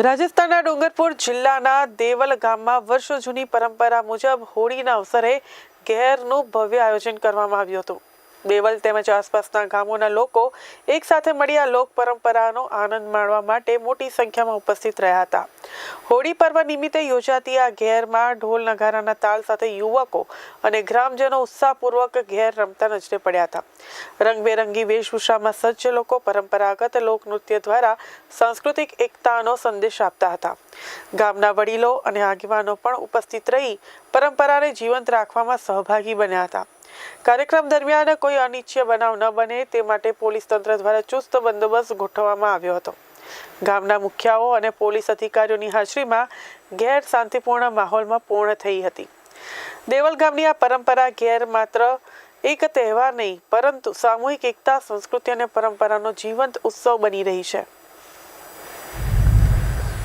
રાજસ્થાનના ડુંગરપુર જિલ્લાના દેવલ ગામમાં વર્ષો જૂની પરંપરા મુજબ હોળીના અવસરે ઘેરનું ભવ્ય આયોજન કરવામાં આવ્યું હતું. દેવલ તેમજ આસપાસના ગામોના લોકો એક સાથે મળી આ લોક પરંપરાનો આનંદ માણવા માટે મોટી સંખ્યામાં ઉપસ્થિત રહ્યા હતા. હોળી પર્વ નિમિત્તે યોજાતી આ ઘેરમાં ઢોલ નગારાના તાલ સાથે યુવકો અને ગ્રામજનો ઉત્સાહપૂર્વક ઘેર રમતા નજરે પડ્યા હતા. રંગબેરંગી વેશભૂષામાં સજ્જ લોકો પરંપરાગત લોકનૃત્ય દ્વારા સાંસ્કૃતિક એકતાનો સંદેશ આપતા હતા. ગામના વડીલો અને આગેવાનો પણ ઉપસ્થિત રહી પરંપરાને જીવંત રાખવામાં સહભાગી બન્યા હતા. કાર્યક્રમ દરમિયાન કોઈ અનિચ્છનીય બનાવ ન બને તે માટે પોલીસ તંત્ર દ્વારા ચુસ્ત બંદોબસ્ત ગોઠવવામાં આવ્યો હતો. ગામના મુખિયાઓ અને પોલીસ અધિકારીઓની હાજરીમાં ઘેર શાંતિપૂર્ણ માહોલમાં પૂર્ણ થઈ હતી. દેવલ ગામની આ પરંપરા ઘેર માત્ર એક તહેવાર નહીં પરંતુ સામૂહિક એકતા, સંસ્કૃતિ અને પરંપરાનો જીવંત ઉત્સવ બની રહી છે.